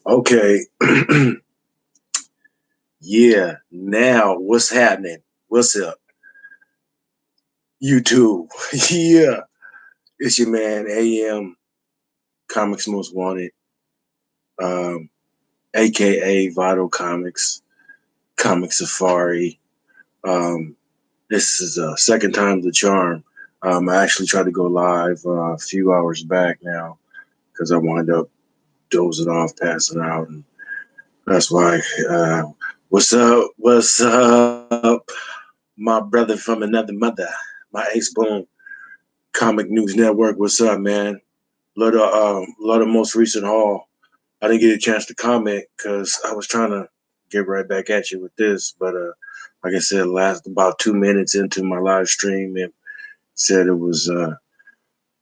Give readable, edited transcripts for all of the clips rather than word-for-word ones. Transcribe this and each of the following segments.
Okay. Yeah. Now, what's happening? What's up? YouTube. Yeah. It's your man, AM, Comics Most Wanted, um, aka Vital Comics, Comic Safari. Um, this is second time the charm. I actually tried to go live a few hours back now because I wound up dozing off, passing out, and that's why. What's up? What's up? My brother from another mother, my ace boom, Comic News Network. What's up, man? Lot of most recent haul. I didn't get a chance to comment because I was trying to get right back at you with this, but like I said, last about 2 minutes into my live stream, it said it was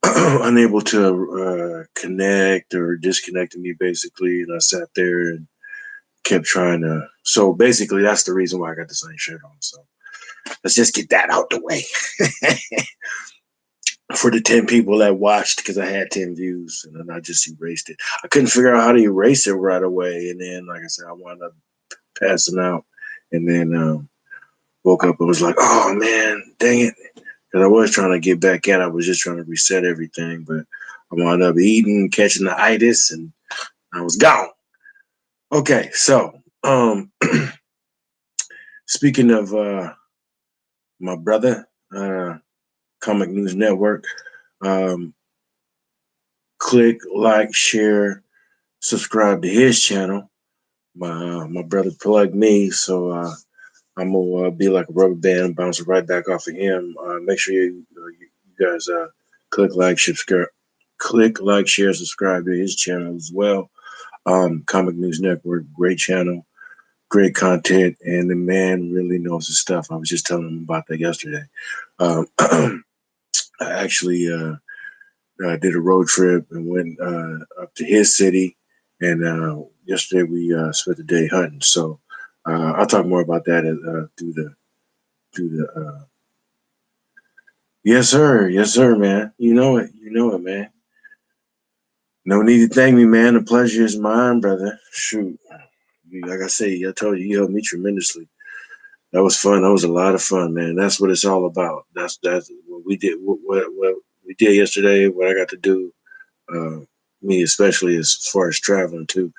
unable to connect or disconnected me basically, and I sat there and kept trying to. So basically, that's the reason why I got the same shirt on. So let's just get that out the way. For the 10 people that watched, because I had 10 views and then I just erased it. I couldn't figure out how to erase it right away. And then, like I said, I wound up passing out and then woke up and was like, oh man, dang it. Because I was trying to get back at it. I was just trying to reset everything, but I wound up eating, catching the itis, and I was gone. Okay, so speaking of my brother, Comic News Network, um, click, like, share, subscribe to his channel. My brother plugged me, so I'm gonna be like a rubber band, bouncing right back off of him. Make sure you guys click, like, share, subscribe to his channel as well. Comic News Network, great channel, great content, and the man really knows his stuff. I was just telling him about that yesterday. I actually did a road trip and went up to his city, and yesterday we spent the day hunting. So I'll talk more about that through the. Yes sir, man. You know it, man. No need to thank me, man. The pleasure is mine, brother. Shoot, like I say, I told you, you helped me tremendously. That was fun. That was a lot of fun, man. That's what it's all about. That's what we did. What we did yesterday. What I got to do. Uh, Me especially as far as traveling too.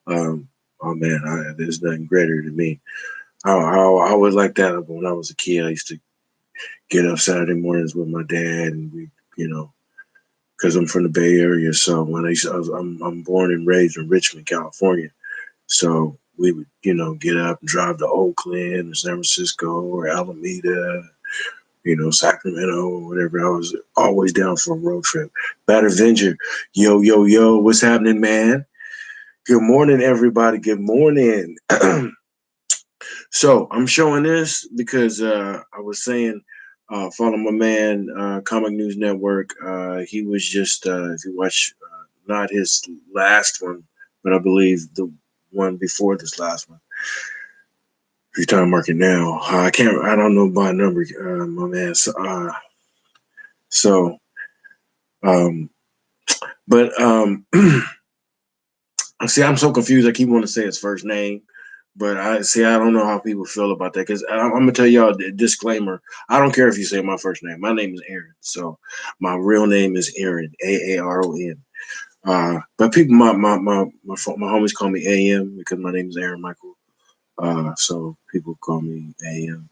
Oh man, there's nothing greater than me. I was like that when I was a kid. I used to get up Saturday mornings with my dad, and because I'm from the Bay Area. So when I'm born and raised in Richmond, California. So we would, get up and drive to Oakland or San Francisco or Alameda, Sacramento or whatever. I was always down for a road trip. Bad Avenger, yo, what's happening, man? Good morning, everybody. Good morning. So I'm showing this because I was saying, follow my man, Comic News Network. He was just, if you watch, not his last one, but I believe the one before this last one. If you're time market now, I don't know by number, my man. So, um, but see, I'm so confused. I keep wanting to say his first name. But I don't know how people feel about that because I'm gonna tell y'all a disclaimer. I don't care if you say my first name. My name is Aaron, so my real name is Aaron, Aaron. But people, my homies call me AM because my name is Aaron Michael. So people call me AM,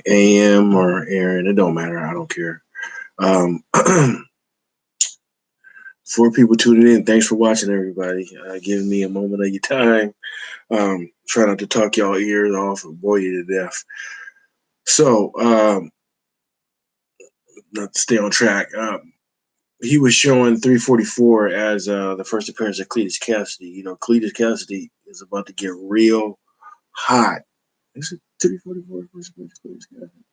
AM or Aaron. It don't matter. I don't care. Um, for people tuning in, thanks for watching, everybody. Giving me a moment of your time. Try not to talk y'all ears off and bore you to death. So, not to stay on track, he was showing 344 as the first appearance of Cletus Cassidy. Cletus Cassidy is about to get real hot. Is it 344 first appearance of Cletus Cassidy?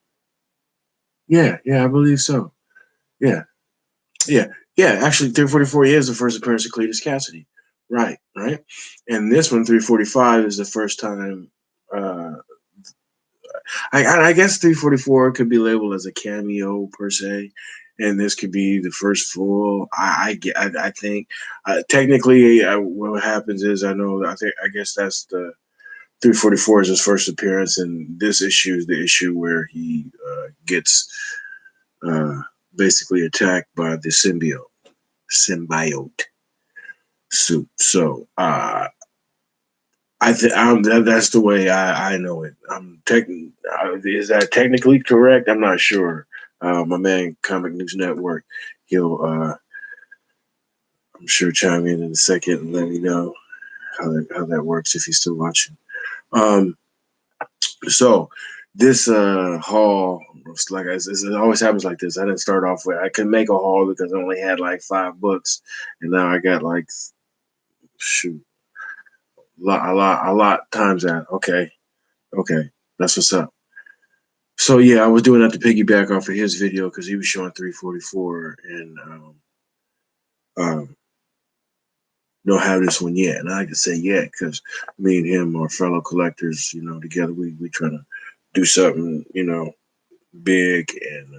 Yeah, I believe so. Yeah. Actually, 344 is the first appearance of Cletus Cassidy. Right. And this one, 345, is the first time. I guess 344 could be labeled as a cameo per se. and this could be the first full. I think technically what happens is I guess that's the 344 is his first appearance, and this issue is the issue where he gets uh, basically attacked by the symbiote suit. So that's the way I know it. Is that technically correct? I'm not sure. My man, Comic News Network, he'll I'm sure chime in a second and let me know how that works if he's still watching. Um, so this haul, like it always happens like this. I didn't start off with I could make a haul because I only had like 5 books, and now I got like shoot a lot times that. Okay, that's what's up. So yeah, I was doing that to piggyback off of his video because he was showing 344 and um, don't have this one yet. And I can say yet because me and him are fellow collectors. You know, together we trying to do something, you know, big, and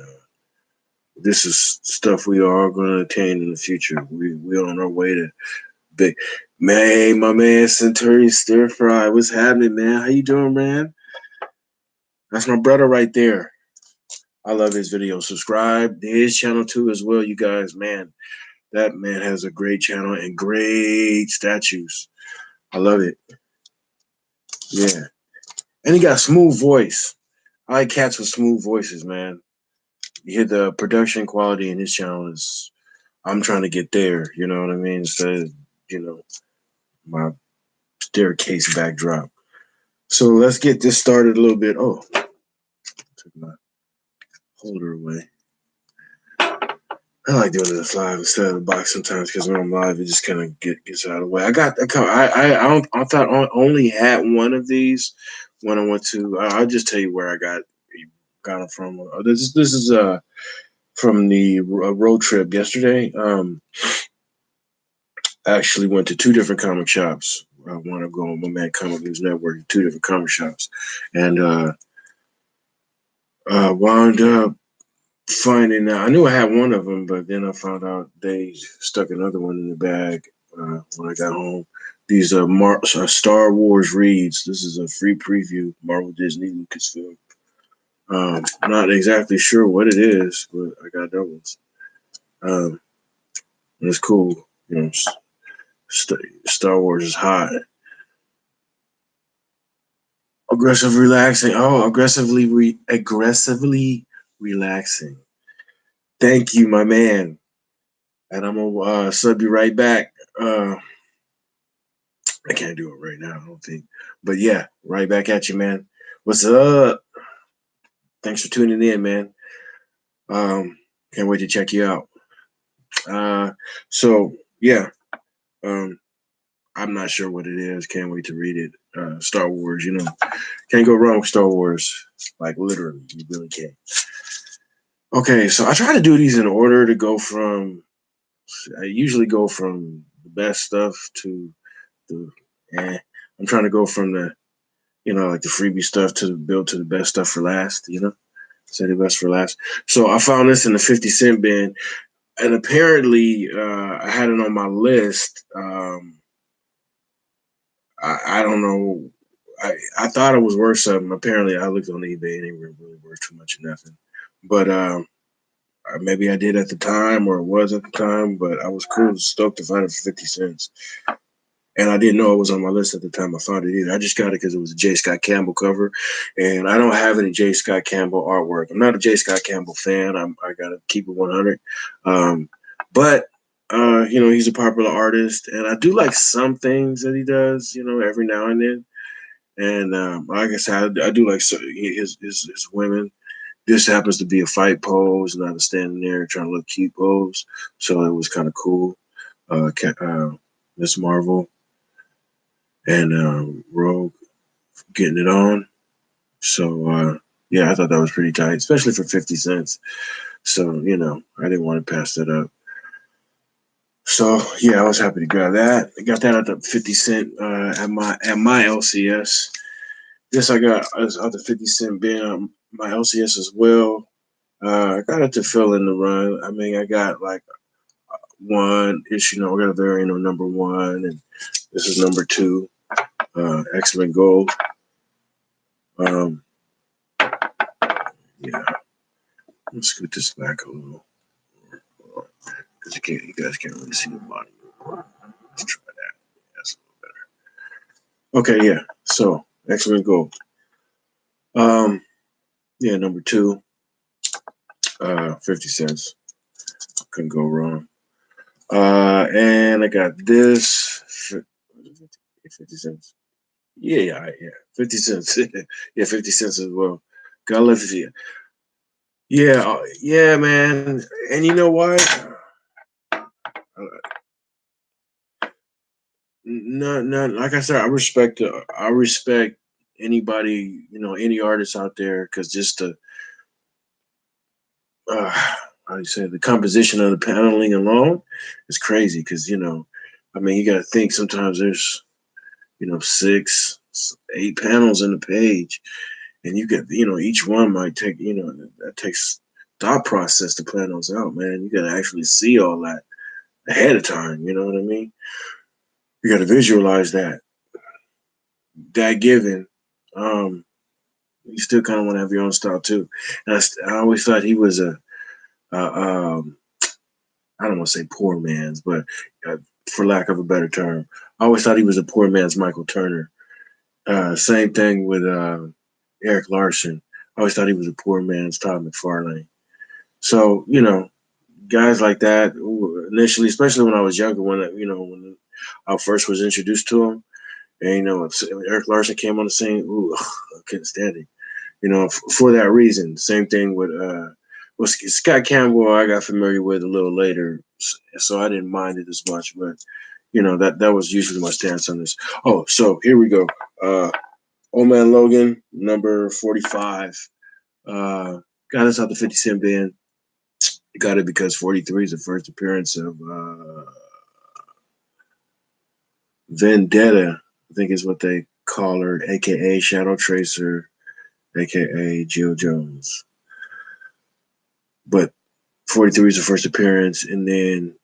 this is stuff we are going to attain in the future. We're on our way to big. Man, my man Centurion Stir Fry, what's happening, man? How you doing, man? That's my brother right there. I love his videos. Subscribe to his channel too as well, you guys. Man, that man has a great channel and great statues. I love it. Yeah. And he got a smooth voice. I like cats with smooth voices, man. You hear the production quality in his channel is I'm trying to get there, you know what I mean? Instead of, you know, my staircase backdrop. So let's get this started a little bit. Oh, took my holder away. I like doing this live instead of the box sometimes because when I'm live, it just kind of gets out of the way. I thought I only had one of these when I went to. I'll just tell you where I got them from. This is from the road trip yesterday. I actually went to 2 different comic shops. I want to go on my man Comic News Network, 2 different comic shops, and wound up finding out. I knew I had one of them, but then I found out they stuck another one in the bag when I got home. These Star Wars reads. This is a free preview, Marvel, Disney, Lucasfilm. Not exactly sure what it is, but I got those. It's cool. You know, Star Wars is hot. Aggressively relaxing. Oh, aggressively relaxing. Thank you, my man. And I'm gonna sub you right back. I can't do it right now, I don't think. But yeah, right back at you, man. What's up? Thanks for tuning in, man. Can't wait to check you out. So yeah, I'm not sure what it is. Can't wait to read it. Star Wars, you know, can't go wrong with Star Wars. Like literally, you really can't. Okay, so I try to do these in order to go from. I usually go from the best stuff to the. I'm trying to go from the, you know, like the freebie stuff to build to the best stuff for last. You know, say the best for last. So I found this in the 50-cent bin, and apparently I had it on my list. I don't know. I thought it was worth something. Apparently, I looked on eBay and it wasn't really worth too much of nothing. But maybe I did at the time, or it was at the time. But I was stoked to find it for 50 cents. And I didn't know it was on my list at the time I found it either. I just got it because it was a J. Scott Campbell cover. And I don't have any J. Scott Campbell artwork. I'm not a J. Scott Campbell fan. I got to keep it 100. But you know, he's a popular artist. And I do like some things that he does, you know, every now and then. And like I said, I do like his women. This happens to be a fight pose, not a standing there trying to look cute pose. So it was kind of cool. Miss Marvel and Rogue getting it on. So yeah, I thought that was pretty tight, especially for 50 cents. So, you know, I didn't want to pass that up. So yeah, I was happy to grab that. I got that at the 50 cent at my LCS. Yes, I got at the 50 cent bin my LCS as well. I got it to fill in the run. I mean, I got like one issue. I got a variant on number one, and this is number two. X-Men Gold. Um, yeah, let's scoot this back a little because you guys can't really see the bottom. Let's try that. That's a little better. Okay, yeah. So X-Men Gold. Yeah, number two. 50 cents. Couldn't go wrong. And I got this. 50 cents. Yeah. 50 cents. Yeah, 50 cents as well. God love you. Yeah, yeah, man. And you know what? No, like I said, I respect anybody, any artist out there, because just uh, how do you say, the composition of the paneling alone is crazy. Because I mean, you got to think sometimes there's 6, 8 panels in the page, and you get each one might take that takes thought process to plan those out, man. You got to actually see all that ahead of time. You know what I mean? You got to visualize that given. Um, you still kind of want to have your own style too. And I always thought he was a I don't want to say poor man's, but for lack of a better term, I always thought he was a poor man's Michael Turner. Same thing with Eric Larson. I always thought he was a poor man's Todd McFarlane. So guys like that initially, especially when I was younger, when I first was introduced to him, and Eric Larson came on the scene, I couldn't stand him. For that reason. Same thing with Scott Campbell. I got familiar with a little later, so I didn't mind it as much. But that was usually my stance on this. Oh, so here we go. Old Man Logan, number 45. Got us out the 50 Cent Band. Got it because 43 is the first appearance of Vendetta, I think is what they call her, aka Shadow Tracer, aka Jill Jones. But 43 is the first appearance, and then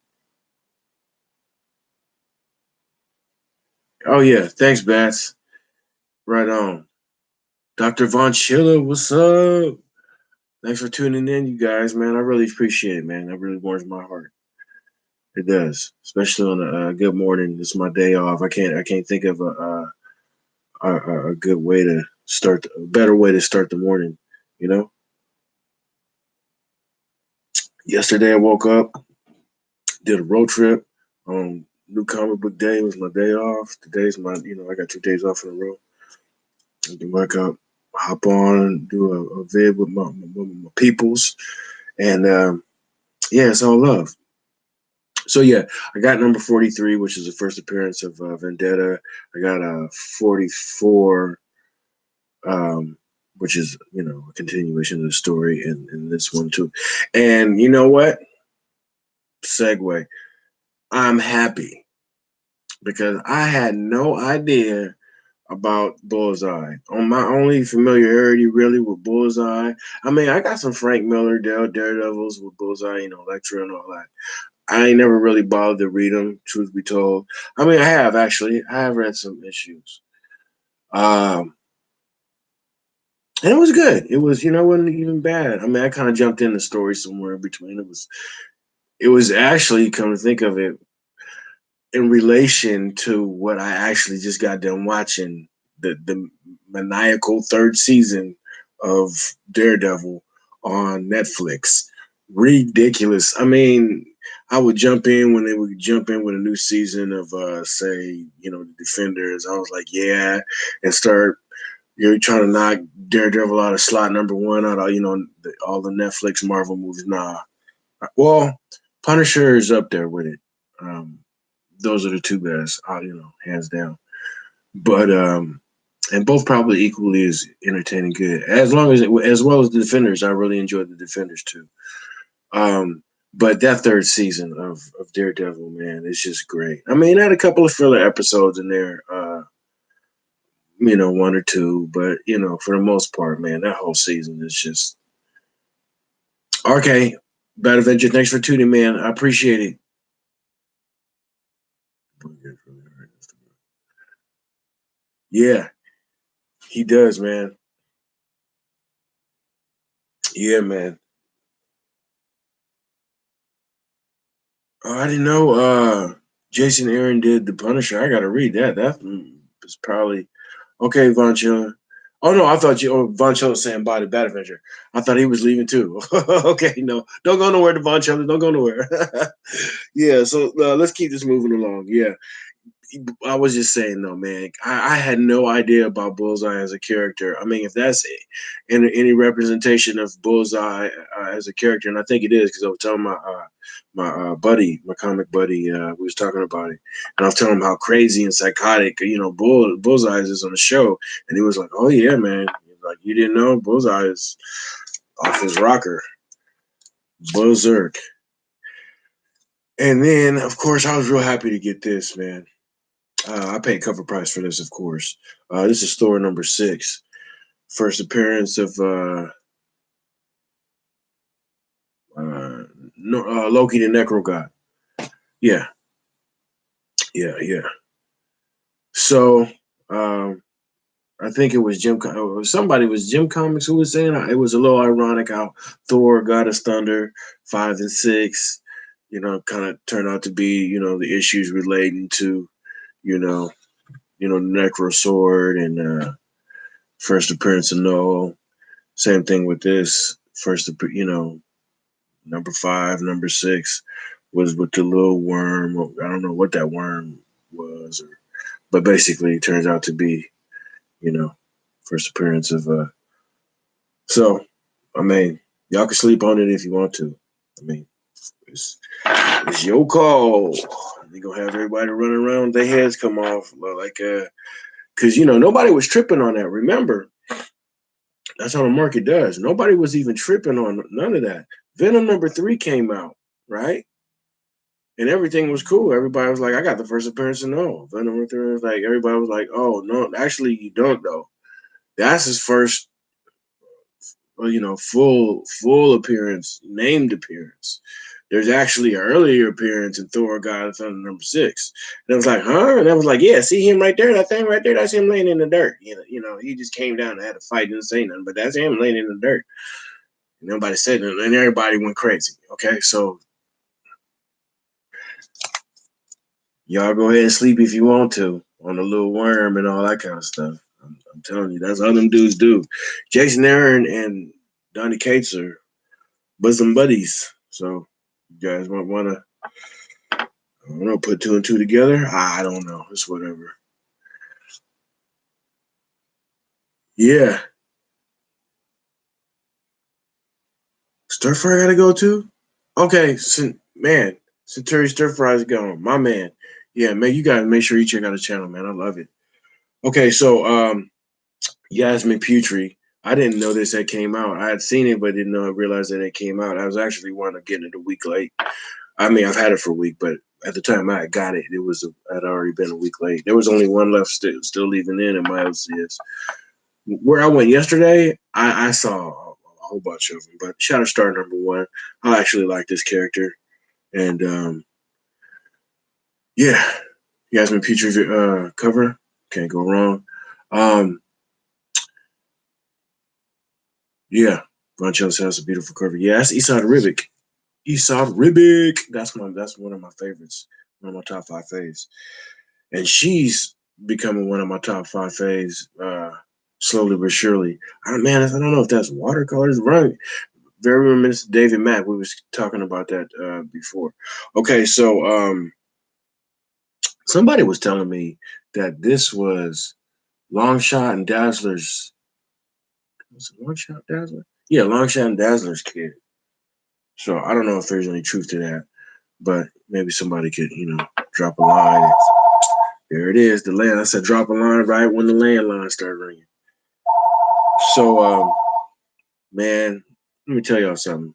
oh yeah, thanks, Bats. Right on. Dr. Von Schiller, what's up? Thanks for tuning in, you guys, man. I really appreciate it, man. That really warms my heart. It does, especially on a good morning. It's my day off. I can't think of a good way to start, a better way to start the morning. You know. Yesterday I woke up, did a road trip. New comic book day was my day off. Today's my, I got 2 days off in a row. I can wake up, hop on, do a vid with my peoples, and yeah, it's all love. So yeah, I got number 43, which is the first appearance of Vendetta. I got a 44, which is a continuation of the story in this one too. And you know what? Segue. I'm happy because I had no idea about Bullseye. On my only familiarity really with Bullseye, I mean, I got some Frank Miller, Daredevils with Bullseye, Elektra and all that. I ain't never really bothered to read them, truth be told. I mean, I have actually. I have read some issues. Um, and it was good. It was, it wasn't even bad. I mean, I kind of jumped in the story somewhere in between. It was actually, come to think of it, in relation to what I actually just got done watching, the maniacal third season of Daredevil on Netflix. Ridiculous. I mean, I would jump in when they would jump in with a new season of say, the Defenders. I was like, yeah, and start trying to knock Daredevil out of slot number one out of all the Netflix Marvel movies. Nah, well, Punisher is up there with it. Those are the two best, hands down. But and both probably equally as entertaining, good. As well as the Defenders, I really enjoyed the Defenders too. But that third season of Daredevil, man, it's just great. I mean, it had a couple of filler episodes in there, one or two, but for the most part, man, that whole season is just Okay, Bad Adventure, thanks for tuning, man. I appreciate it. Yeah, he does, man. Yeah, man. Oh, I didn't know Jason Aaron did The Punisher. I gotta read that. That was probably okay, Von Chiller. Oh no, I thought Von Chiller was saying body Bad Adventure. I thought he was leaving too. Okay, no, don't go nowhere, to Von Chiller. Don't go nowhere. Yeah, so let's keep this moving along. Yeah, I was just saying though, man. I had no idea about Bullseye as a character. I mean, if that's any representation of Bullseye as a character, and I think it is, because I was telling my buddy, my comic buddy, we was talking about it, and I was telling him how crazy and psychotic, Bullseye is on the show, and he was like, "Oh yeah, man." He was like, "You didn't know Bullseye is off his rocker, berserk." And then, of course, I was real happy to get this, man. I paid cover price for this, of course. This is Thor number 6, first appearance of uh, Loki the Necro God. Yeah, yeah. So I think it was somebody was Jim Comics who was saying it was a little ironic how Thor, God of Thunder, 5 and 6, kind of turned out to be, the issues relating to, you know, Necro Sword and first appearance of Noel. Same thing with this first, number 5, number 6 was with the little worm. I don't know what that worm was, but basically it turns out to be, you know, first appearance of. So, I mean, y'all can sleep on it if you want to. I mean, it's your call. They gonna have everybody running around with their heads come off like because nobody was tripping on that. Remember, that's how the market does. Nobody was even tripping on none of that. Venom number 3 came out, right? And everything was cool. Everybody was like, I got the first appearance of No. Venom number 3 was like, everybody was like, oh, no, actually, you don't know. That's his first, full appearance, named appearance. There's actually an earlier appearance in Thor God of Thunder number 6. And I was like, huh? And I was like, yeah, see him right there? That thing right there? That's him laying in the dirt. He just came down and had a fight, didn't say nothing, but that's him laying in the dirt. And nobody said nothing, and everybody went crazy. Okay, so y'all go ahead and sleep if you want to on the little worm and all that kind of stuff. I'm telling you, that's how them dudes do. Jason Aaron and Donny Cates are bosom buddies. So you guys might want to, I don't know, put 2 and 2 together. I don't know. It's whatever. Yeah. Stir fry gotta go too? Okay, man. Centuri Stir Fry's gone. My man. Yeah, man, you gotta make sure you check out the channel, man. I love it. Okay, so Yasmin Putri. I didn't know this had came out. I had seen it, but didn't know I realized that it came out. I was actually wanting to get it a week late. I mean, I've had it for a week, but at the time I got it, had already been a week late. There was only one left still leaving in my LCS. Where I went yesterday, I saw a whole bunch of them. But Shatterstar number 1, I actually like this character, and yeah, Yasmin Petrie's cover, can't go wrong. Yeah, Bronchos has a beautiful cover. Yeah, that's Esad Ribic. Esad Ribic. That's one of my favorites. One of my top 5 faves. And she's becoming one of my top 5 faves, slowly but surely. I don't know if that's watercolors. Right. Very reminiscent of David Mack. We was talking about that before. Okay, so somebody was telling me that this was Longshot and Dazzler's. Was it Longshot Dazzler? Yeah, Longshot and Dazzler's kid. So I don't know if there's any truth to that, but maybe somebody could, drop a line. There it is, the land. I said drop a line right when the landline started ringing. So, man, let me tell y'all something.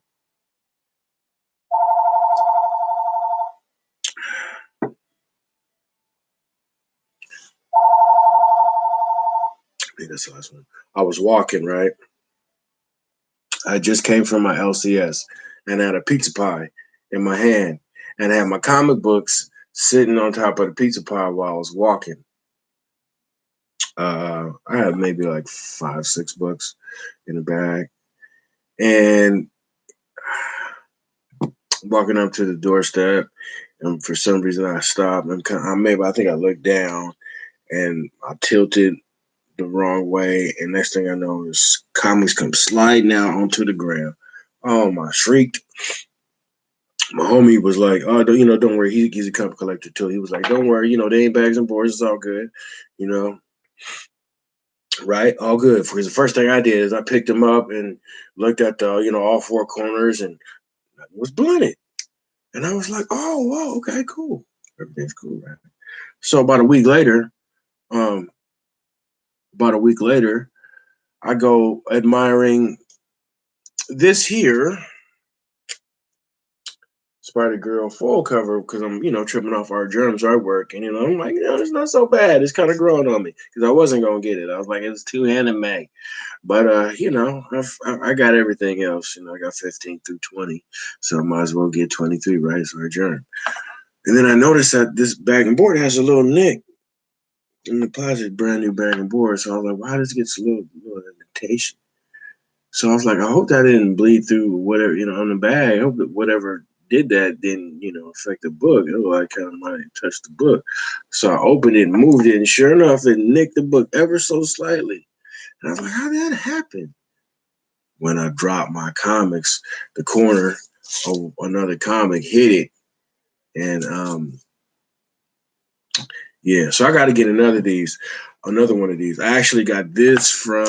I think that's the last one. I was walking, right? I just came from my LCS and had a pizza pie in my hand and had my comic books sitting on top of the pizza pie while I was walking. I had maybe like 5, 6 books in the bag, and walking up to the doorstep, and for some reason I stopped. And I think I looked down, and I tilted the wrong way, and next thing I know, is comics come sliding out onto the ground. Oh my! Shrieked. My homie was like, "Oh, don't worry. He's a comic collector too." He was like, "Don't worry. They ain't bags and boards. It's all good. You know." Right, all good. Because the first thing I did is I picked him up and looked at the, all 4 corners, and it was blunted. And I was like, "Oh, whoa, okay, cool. Everything's cool, right?" So about a week later, um, I go admiring this here Spider-Girl full cover because I'm, tripping off our germs artwork, and I'm like, it's not so bad. It's kind of growing on me because I wasn't gonna get it. I was like, it's too anime. But I got everything else. I got 15 through 20, so I might as well get 23, right? So I adjourn. And then I noticed that this bag and board has a little nick in the plastic, brand new bag and board. So I was like, why does it get a little indentation? So I was like, I hope that didn't bleed through whatever, on the bag. I hope that whatever did that didn't, affect the book. It looked like kind of might touch the book. So I opened it and moved it, and sure enough, it nicked the book ever so slightly. And I was like, how did that happen? When I dropped my comics, the corner of another comic hit it. And so I got to get another one of these. I actually got this from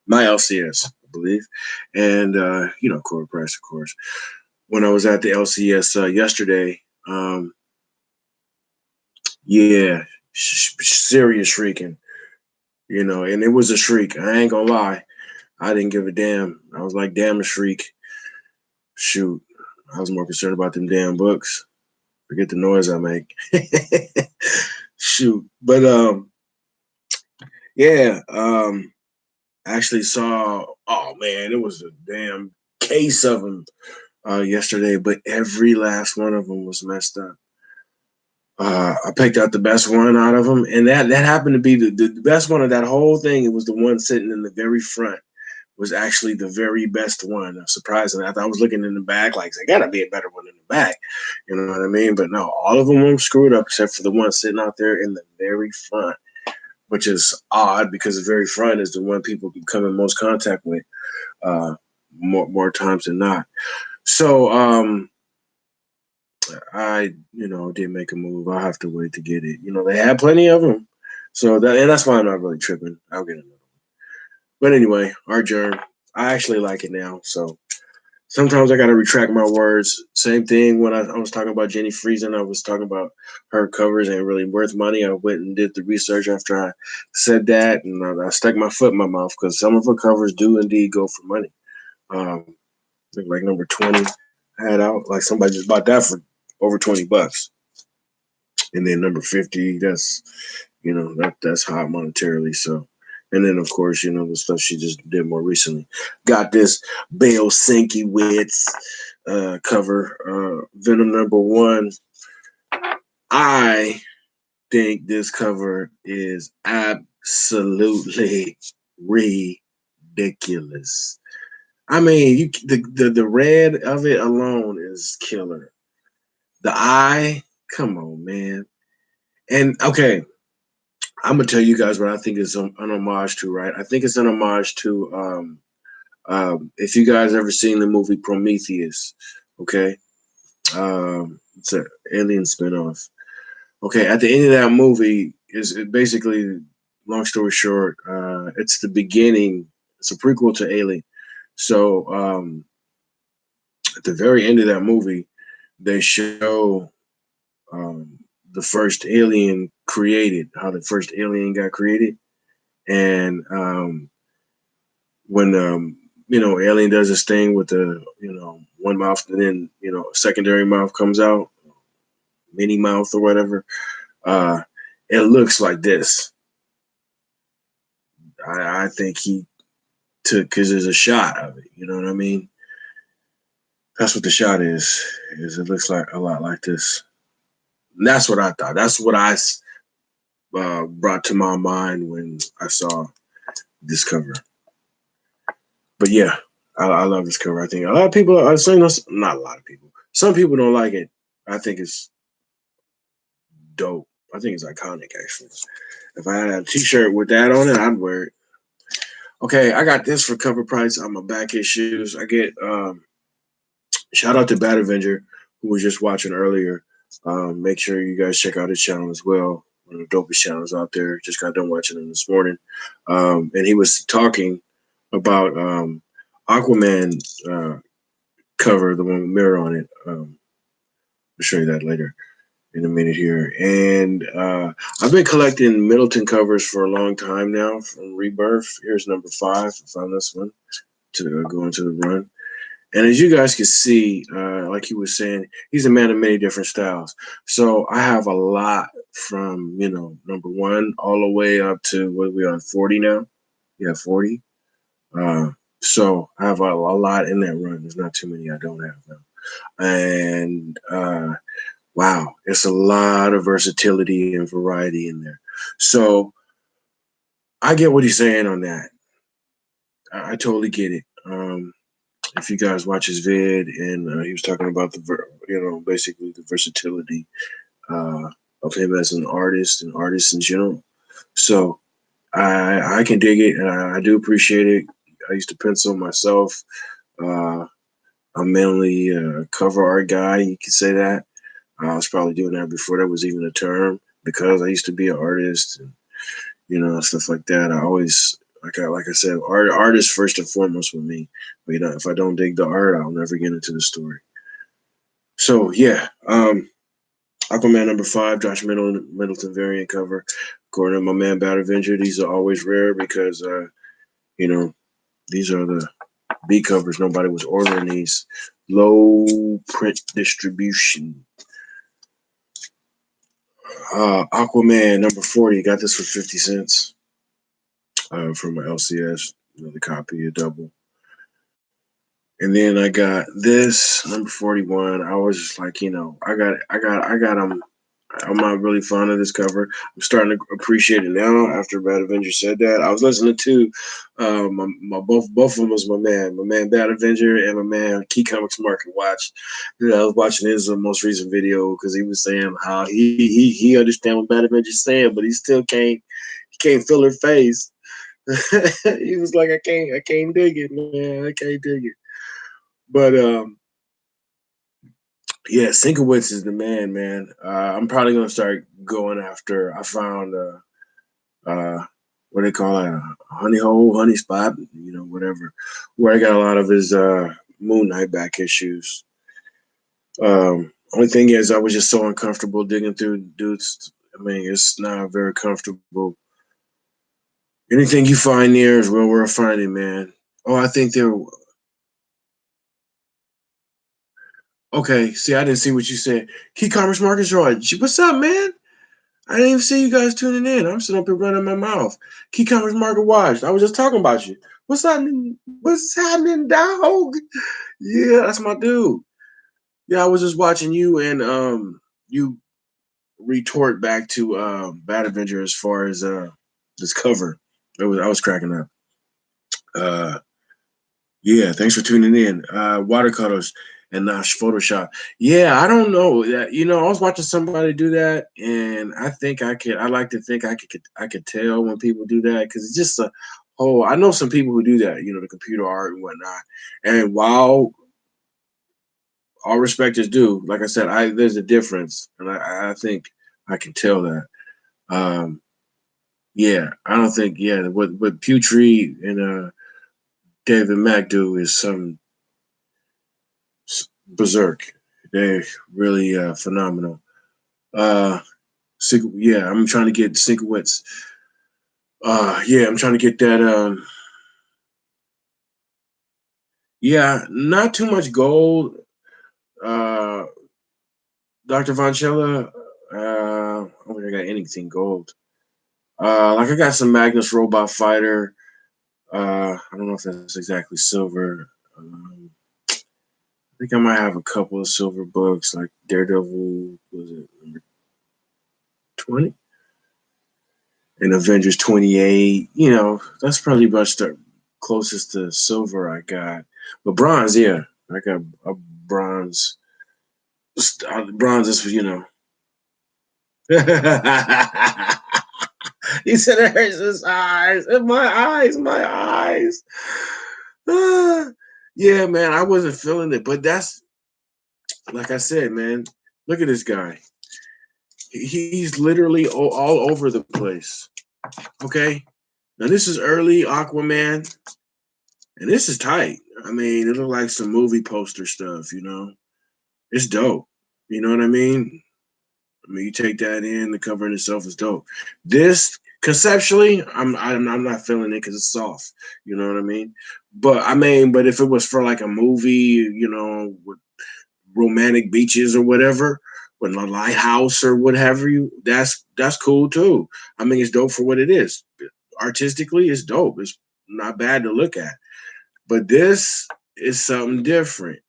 my LCS, I believe. And, core price, of course. When I was at the LCS yesterday, serious shrieking. And it was a shriek. I ain't gonna lie. I didn't give a damn. I was like, damn a shriek. Shoot. I was more concerned about them damn books. Forget the noise I make. Shoot. But I actually saw, oh man, it was a damn case of them yesterday, but every last one of them was messed up. I picked out the best one out of them, and that happened to be the best one of that whole thing. It was the one sitting in the very front. Was actually the very best one. Surprisingly, I was looking in the back, like there gotta be a better one in the back. You know what I mean? But no, all of them were screwed up except for the one sitting out there in the very front, which is odd because the very front is the one people come in most contact with more times than not. So I did make a move. I'll have to wait to get it. They had plenty of them, so that's why I'm not really tripping. I'll get another one. But anyway, our germ. I actually like it now. So sometimes I got to retract my words. Same thing when I was talking about Jenny Friesen. I was talking about her covers ain't really worth money. I went and did the research after I said that, and I stuck my foot in my mouth because some of her covers do indeed go for money. I think like number 20 I had out, like somebody just bought that for over $20. And then number 50, that's that's hot monetarily. So, and then of course, the stuff she just did more recently. Got this Bale Sinkiewicz cover, Venom #1. I think this cover is absolutely ridiculous. I mean, the red of it alone is killer. The eye, come on, man. And okay, I'm gonna tell you guys what I think is an homage to, right? I think it's an homage to if you guys ever seen the movie Prometheus, okay? It's an alien spinoff. Okay, at the end of that movie is basically, long story short, it's the beginning. It's a prequel to Alien. So at the very end of that movie, they show the first alien created, how the first alien got created. And when alien does this thing with the one mouth, and then secondary mouth comes out, mini mouth or whatever, it looks like this. I think he took because there's a shot of it. You know what I mean? That's what the shot is. Is it looks like a lot like this. And that's what I thought. That's what I brought to my mind when I saw this cover. But yeah, I love this cover. I think a lot of people are saying this. Not a lot of people. Some people don't like it. I think it's dope. I think it's iconic, actually. If I had a T-shirt with that on it, I'd wear it. Okay, I got this for cover price on my back issues. I get shout out to Bad Avenger, who was just watching earlier. Make sure you guys check out his channel as well. One of the dopest channels out there. Just got done watching him this morning. And he was talking about Aquaman cover, the one with mirror on it. I'll show you that later in a minute here. And I've been collecting Middleton covers for a long time now from Rebirth. Here's number 5. I found this one to go into the run. And as you guys can see, like he was saying, he's a man of many different styles. So I have a lot from, number 1 all the way up to, what are we on, 40 now? Yeah, 40. So I have a lot in that run. There's not too many I don't have now. And wow, it's a lot of versatility and variety in there. So I get what he's saying on that. I totally get it. If you guys watch his vid, and he was talking about basically the versatility of him as an artist and artists in general. So I can dig it, and I do appreciate it. I used to pencil myself. I'm mainly a cover art guy. You could say that. I was probably doing that before that was even a term, because I used to be an artist and stuff like that. I always like I said, art is first and foremost with me. But if I don't dig the art, I'll never get into the story. So yeah, Aquaman number 5, Josh Middleton variant cover. According to my man Bad Avenger, these are always rare because these are the B covers. Nobody was ordering these. Low print distribution. Aquaman number 40. Got this for 50 cents from my LCS. Another copy, a double. And then I got this number 41. I was just like, I got I'm not really fond of this cover. I'm starting to appreciate it now after Bad Avenger said that. I was listening to both of them was my man Bad Avenger and my man Key Comics Market Watch. I was watching his most recent video because he was saying how he understand what Bad Avenger's saying, but he still can't feel her face. He was like, I can't dig it, man. I can't dig it. But yeah, Sinkowitz is the man. I'm probably gonna start going after. I found what they call it, a honey hole, honey spot, whatever, where I got a lot of his Moon Knight back issues. Only thing is, I was just so uncomfortable digging through dudes. I mean, it's not very comfortable. Anything you find there is well worth finding, man. Oh, I think they're okay. See, I didn't see what you said. Key Commerce Markets Roy, what's up, man? I didn't even see you guys tuning in. I'm sitting up here running my mouth. Key Commerce Market Watch. I was just talking about you. What's happening? What's happening, dog? Yeah, that's my dude. Yeah, I was just watching you, and you retort back to Bad Avenger as far as this cover. I was cracking up. Yeah, thanks for tuning in. Watercolors and Photoshop. Yeah, I don't know that. I was watching somebody do that, and I think I could. I like to think I could tell when people do that because it's just a whole. I know some people who do that. The computer art and whatnot. And while all respect is due, like I said, there's a difference, and I think I can tell that. Yeah, I don't think. Yeah, what Putri and David Mack do is some berserk. They're really phenomenal. Yeah, I'm trying to get Sinkowitz. Yeah, I'm trying to get that. Yeah, not too much gold. Dr. Von Chella, I don't think I got anything gold. Like I got some Magnus Robot Fighter. I don't know if that's exactly silver. I think I might have a couple of silver books, like Daredevil, was it number 20? And Avengers 28. You know, that's probably much the closest to silver I got. But bronze, yeah. I got a bronze. Bronze is, you know. He said it hurts his eyes. And my eyes, my eyes. Yeah, man, I wasn't feeling it. But that's, like I said, man, look at this guy. He's literally all over the place. Okay? Now, this is early Aquaman, and this is tight. I mean, it looked like some movie poster stuff, you know? It's dope. You know what I mean? I mean, you take that in, the cover in itself is dope. This conceptually, I'm not feeling it because it's soft. You know what I mean? But if it was for like a movie, you know, with romantic beaches or whatever, with a lighthouse or whatever, that's cool too. I mean, it's dope for what it is. Artistically, it's dope. It's not bad to look at. But this is something different.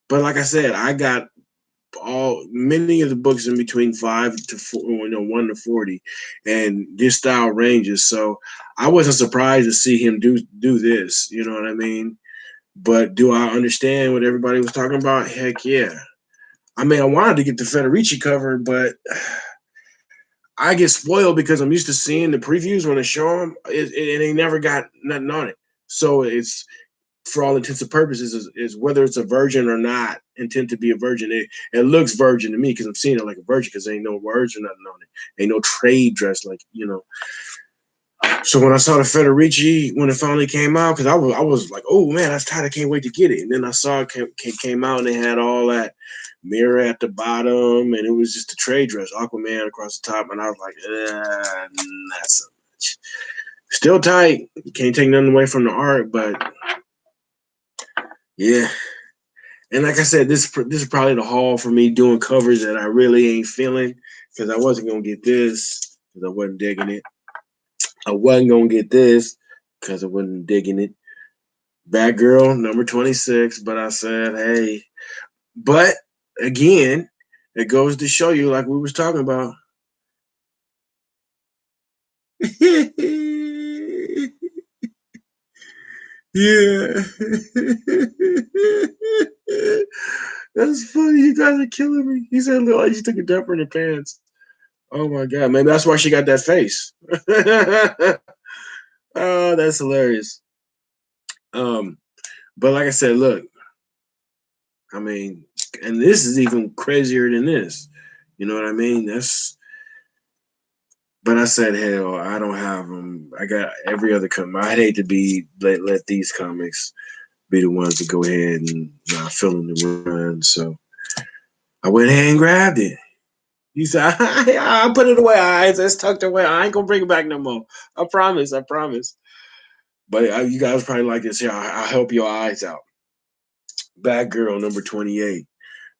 But like I said, I got many of the books in between 5 to 4, 1 to 40, and this style ranges. So I wasn't surprised to see him do this. You know what I mean? But do I understand what everybody was talking about? Heck yeah. I mean, I wanted to get the Federici cover, but I get spoiled because I'm used to seeing the previews when they show them. It ain't never got nothing on it. So it's, for all intents and purposes, is whether it's a virgin or not intent to be a virgin. It looks virgin to me because I'm seeing it like a virgin because ain't no words or nothing on it. Ain't no trade dress, like, you know. So when I saw the Federici, when it finally came out, because I was like, oh man, that's tight. I can't wait to get it. And then I saw it came out and they had all that mirror at the bottom, and it was just a trade dress, Aquaman across the top, and I was like, not so much. Still tight. You can't take nothing away from the art, but yeah. And like I said, this is probably the haul for me doing covers that I really ain't feeling, because I wasn't gonna get this because I wasn't digging it. I wasn't gonna get this because I wasn't digging it. Batgirl number 26, but I said, hey. But again, it goes to show you, like we was talking about. Yeah. That's funny. You guys are killing me. He said, look like she took a dumper in her pants. Oh my God. Maybe that's why she got that face. Oh, that's hilarious. Um, but like I said, look, I mean, and this is even crazier than this. You know what I mean? But I said, hell, I don't have them. I got every other comic. I'd hate to be let these comics be the ones to go ahead and not fill in the run. So I went ahead and grabbed it. He said, I put it away. It's tucked away. I ain't gonna bring it back no more. I promise. I promise. But you guys probably like this here. I'll help your eyes out. Batgirl number 28.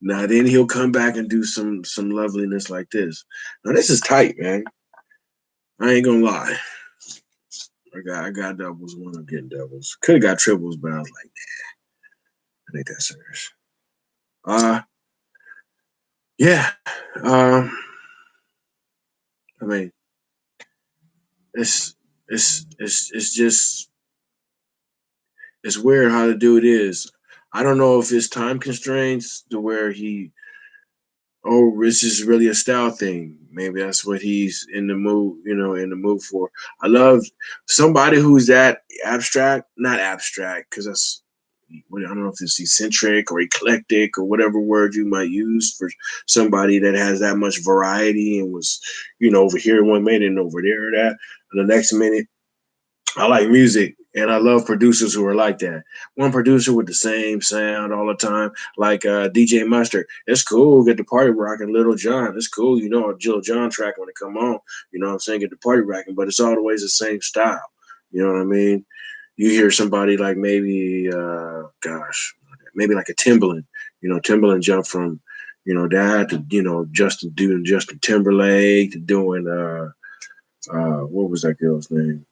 Now then he'll come back and do some loveliness like this. Now this is tight, man. I ain't gonna lie. I got doubles. One of getting doubles. Could have got triples, but I was like, nah, I ain't that serious. Yeah. I mean, it's just, it's weird how the dude is. I don't know if it's time constraints to where this is really a style thing. Maybe that's what he's in the mood, in the mood for. I love somebody who's that abstract, not abstract, because I don't know if it's eccentric or eclectic or whatever word you might use for somebody that has that much variety and was, over here one minute and over there that, and the next minute. I like music and I love producers who are like that. One producer with the same sound all the time, like DJ Mustard. It's cool, get the party rocking. Little John, it's cool, a Jill John track when it come on. You know what I'm saying? Get the party rocking, but it's always the same style. You know what I mean? You hear somebody like maybe, maybe like a Timbaland. Timbaland jumped from, that to, Justin Timberlake to doing What was that girl's name?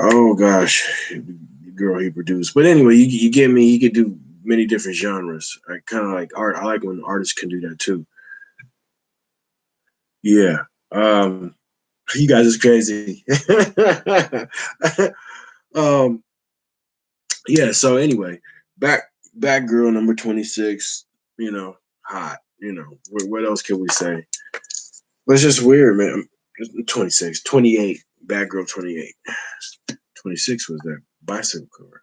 Oh gosh, the girl he produced. But anyway, you get me. He could do many different genres. I kind of like art. I like when artists can do that too. Yeah. Um, you guys is crazy. um, yeah. So anyway, back back girl number 26. You know, hot. You know, what else can we say? But it's just weird, man. 26, 28. Bad girl 28. 26 was that bicycle cover.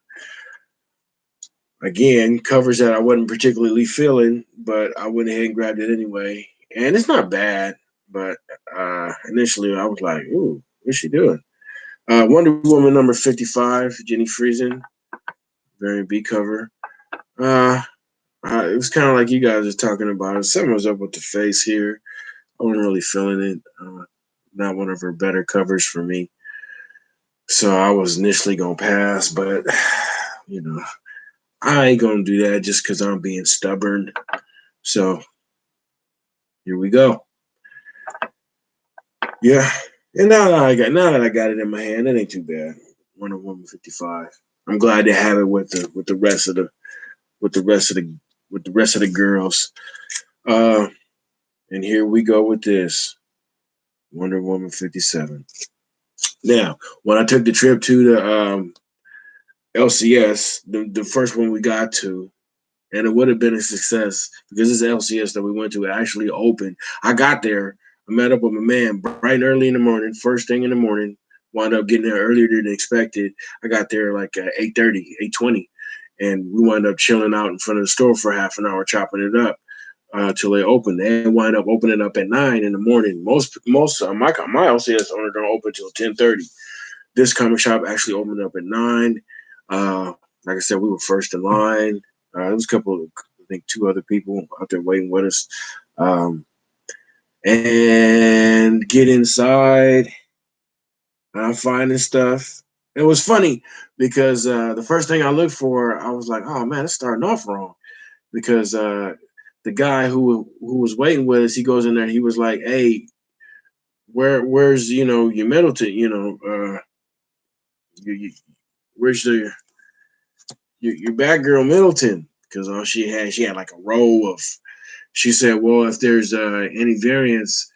Again, covers that I wasn't particularly feeling, but I went ahead and grabbed it anyway. And it's not bad, but initially I was like, ooh, what's she doing? Wonder Woman number 55, Jenny Friesen, variant B cover. Uh, it was kind of like you guys are talking about. Something was up with the face here. I wasn't really feeling it. Not one of her better covers for me. So I was initially going to pass, but, you know, I ain't going to do that just because I'm being stubborn. So here we go. Yeah. And now that I got it in my hand, it ain't too bad. Wonder Woman 55. I'm glad to have it with the rest of the with the rest of the with the rest of the girls. Uh and here we go with this. Wonder Woman 57. Now, when I took the trip to the LCS, the first one we got to, and it would have been a success because this LCS that we went to actually opened. I got there, I met up with my man bright and early in the morning, first thing in the morning, wound up getting there earlier than expected. I got there like at 8:30, 8:20, and we wound up chilling out in front of the store for half an hour, chopping it up till they opened. They wind up opening up at 9 in the morning. Most my LCS owner don't open till 10:30. This comic shop actually opened up at 9. Like I said, we were first in line. There was a couple of, I think, two other people out there waiting with us. And get inside. I'm finding stuff. It was funny because the first thing I looked for, I was like, "Oh man, it's starting off wrong." Because the guy who was waiting with us, he goes in there. He was like, "Hey, where's your Middleton? You, where's your bad girl Middleton?" Because all she had like a row of. She said, "Well, if there's any variants,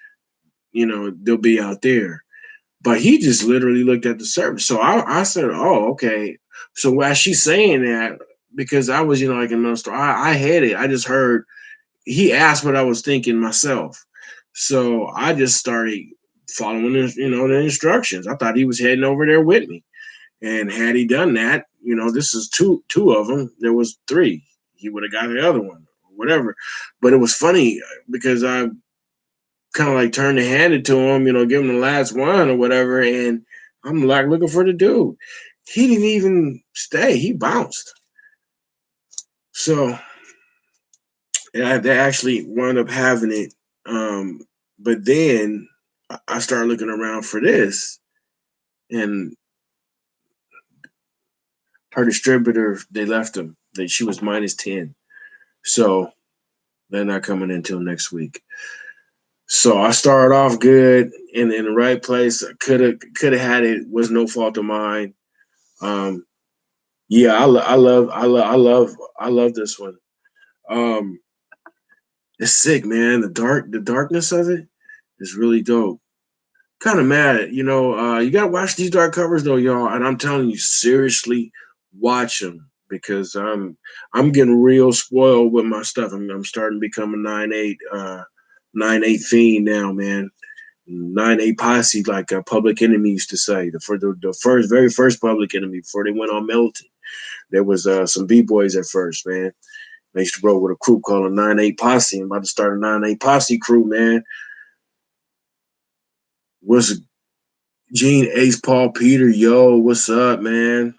they'll be out there." But he just literally looked at the service. So I said, "Oh, okay." So while she's saying that, because I was, like in the store, I had it. I just heard he asked what I was thinking myself. So I just started following the instructions. I thought he was heading over there with me. And had he done that, this is two of them. There was three. He would have got the other one, or whatever. But it was funny because I kind of like turned and handed to him, give him the last one or whatever. And I'm like looking for the dude. He didn't even stay. He bounced. So they actually wound up having it. But then I started looking around for this, and her distributor, they left him. She was -10. So they're not coming until next week. So I started off good in the right place. Could have had it. Was no fault of mine. Um, yeah, I love this one. Um, it's sick, man. The darkness of it is really dope. Kind of mad, you gotta watch these dark covers though, y'all. And I'm telling you, seriously, watch them because I'm getting real spoiled with my stuff. I'm starting to become a 9/8 9/8 fiend now, man. 9/8 posse, like Public Enemy used to say. The very first Public Enemy before they went on Melton. There was some B-boys at first, man. I used to roll with a crew called a 9/8 posse. I'm about to start a 9/8 posse crew, man. What's Gene, Ace, Paul, Peter, yo, what's up, man?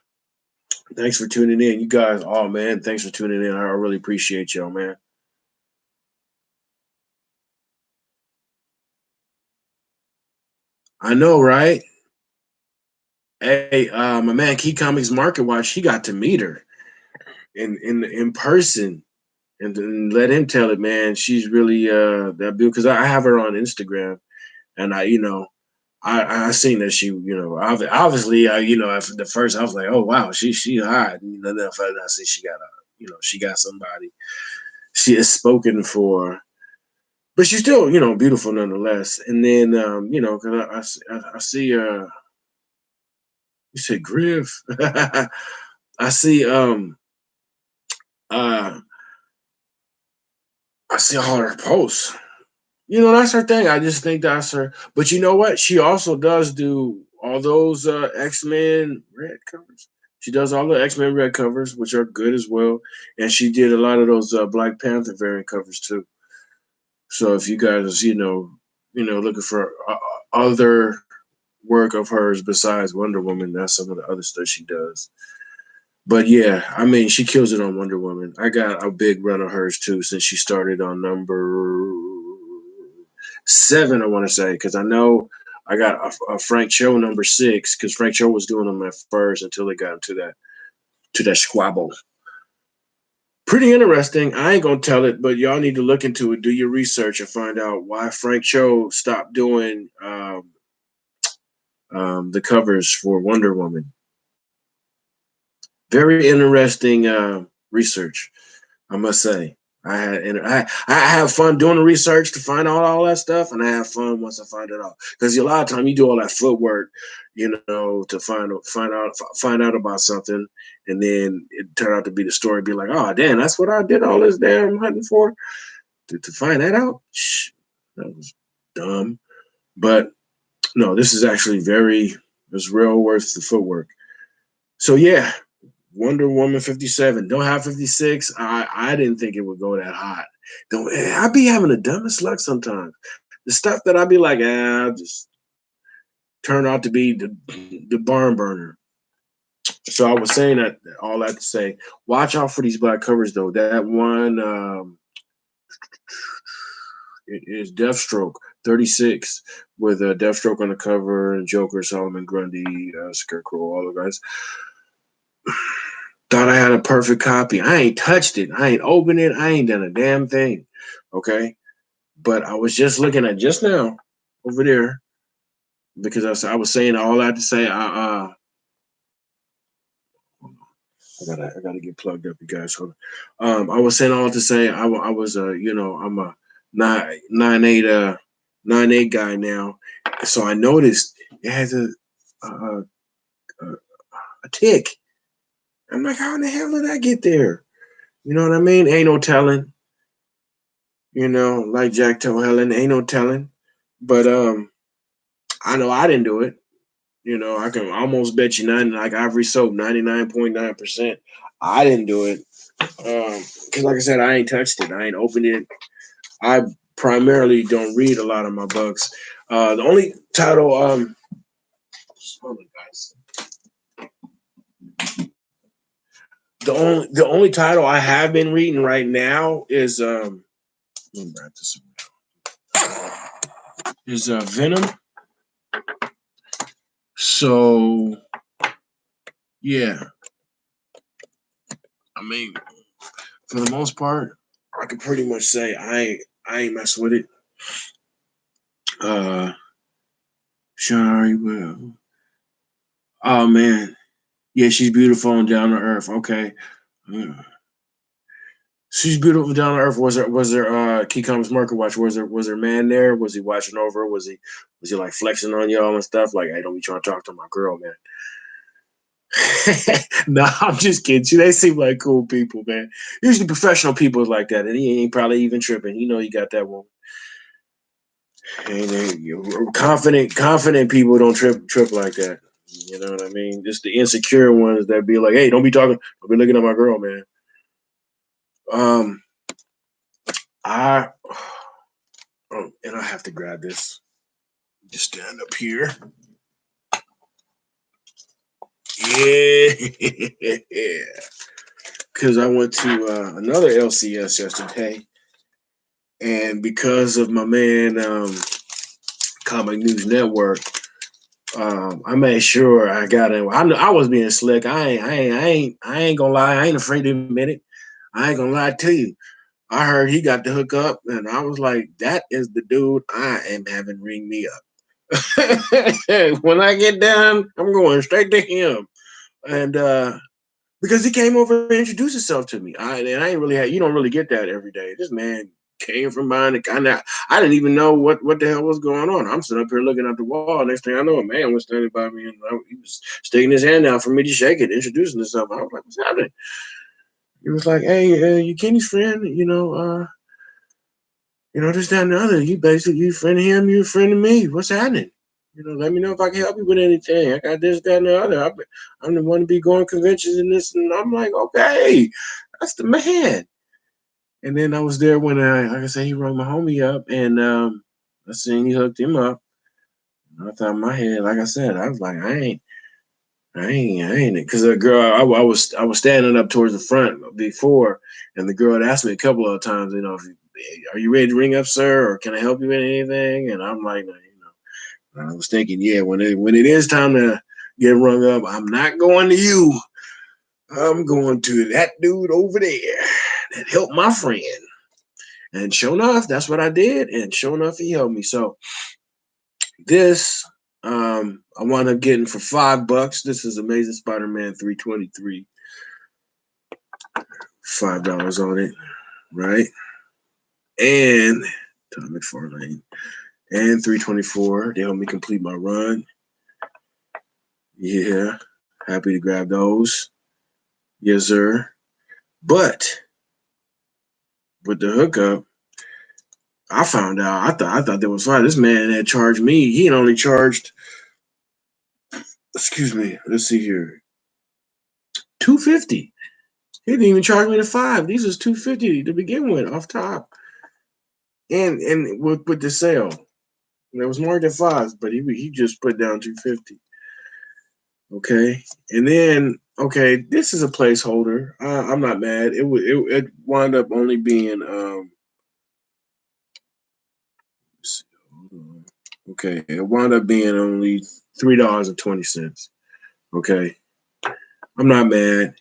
Thanks for tuning in. You guys, oh man, thanks for tuning in. I really appreciate y'all, man. I know, right? Hey, my man, Key Comics Market Watch, he got to meet her in person, and let him tell it, man. She's really that beautiful because I have her on Instagram, And I seen that she, obviously, after the first, I was like, oh wow, she hot. Then I see she got she got somebody. She is spoken for, but she's still, beautiful nonetheless. And then, because I see, you said Griff. I see, uh, I see all her posts. That's her thing. I just think that's her. But you know what? She also does do all those X-Men red covers. She does all the X-Men red covers, which are good as well. And she did a lot of those Black Panther variant covers too. So if you guys, looking for other work of hers besides Wonder Woman, that's some of the other stuff she does. But yeah, I mean, she kills it on Wonder Woman. I got a big run of hers too since she started on number 7, I want to say, because I know I got a Frank Cho number 6 because Frank Cho was doing them at first until they got to that squabble. Pretty interesting. I ain't gonna tell it, but y'all need to look into it. Do your research and find out why Frank Cho stopped doing the covers for Wonder Woman. Very interesting research, I must say. I have fun doing the research to find out all that stuff, and I have fun once I find it out. Because a lot of time you do all that footwork, to find out about something, and then it turned out to be the story. Be like, oh damn, that's what I did all this damn hunting for to find that out. Shh, that was dumb. But no, this is actually it's real worth the footwork. So yeah, Wonder Woman 57. Don't have 56. I didn't think it would go that hot. Don't I be having the dumbest luck sometimes. The stuff that I be like, just turn out to be the barn burner. So I was saying that all that to say, watch out for these black covers though. That one it is Deathstroke 36 with Deathstroke on the cover and Joker, Solomon Grundy, Scarecrow, all the guys. Thought I had a perfect copy. I ain't touched it. I ain't opened it. I ain't done a damn thing. Okay. But I was just looking at just now over there because I was saying all that to say I gotta get plugged up, you guys. Hold on. I was saying all to say I was I'm a 9'8" guy now. So I noticed it has a tick. I'm like, how in the hell did I get there? You know what I mean? Ain't no telling. Like Jack told Helen, ain't no telling. But I know I didn't do it. I can almost bet you like Ivory Soap, 99.9%. I didn't do it. Because like I said, I ain't touched it. I ain't opened it. I primarily don't read a lot of my books. The only title, hold on, guys. The only title I have been reading right now is Venom. So yeah, I mean, for the most part, I can pretty much say I ain't mess with it. Shari Will. Oh man, yeah, she's beautiful and down to earth. Okay, she's beautiful down to earth. Was there Key Comics Market Watch? Was there man there? Was he watching over? Was he like flexing on y'all and stuff? Like, hey, don't be trying to talk to my girl, man. No, I'm just kidding. See, they seem like cool people, man. Usually professional people like that, and he ain't probably even tripping. You got that one. And confident people don't trip like that. You know what I mean? Just the insecure ones that be like, "Hey, don't be looking at my girl, man." I and I have to grab this. Just stand up here. Yeah, because I went to another LCS yesterday, and because of my man Comic News Network, I made sure I got in. I was being slick. I ain't gonna lie. I ain't afraid to admit it. I ain't gonna lie to you. I heard he got the hook up, and I was like, that is the dude I am having ring me up. When I get down, I'm going straight to him. And because he came over and introduced himself to me. I ain't really had, you don't really get that every day. This man came from behind the kind of, I didn't even know what the hell was going on. I'm sitting up here looking at the wall. Next thing I know, a man was standing by me, and he was sticking his hand out for me to shake it, introducing himself. I was like, what's happening? He was like, hey, you Kenny's friend, this, that, and the other. You basically, you friend of him, you a friend of me. What's happening? Let me know if I can help you with anything. I got this, that, and the other. I'm the one to be going conventions and this, and I'm like, okay, that's the man. And then I was there when, like I said, he rung my homie up, and I seen he hooked him up. And I thought in my head, like I said, I was like, I ain't, because the girl, I was standing up towards the front before, and the girl had asked me a couple of times, are you ready to ring up, sir, or can I help you with anything? And I'm like, I was thinking, yeah, when it is time to get rung up, I'm not going to you. I'm going to that dude over there that helped my friend. And sure enough, that's what I did. And sure enough, he helped me. So this, I wound up getting for $5. This is Amazing Spider-Man 323. $5 on it, right? And Tom McFarlane and 324. They helped me complete my run. Yeah, happy to grab those. Yes, sir. But with the hookup, I found out. I thought that was fine. This man had charged me. He had only charged. Excuse me. Let's see here. $250. He didn't even charge me the $5. These was $250 to begin with, off top. And with the sale, it was marked at $5, but he just put down $250. Okay, and then this is a placeholder. I'm not mad. It wound up only being okay. It wound up being only $3.20. Okay, I'm not mad.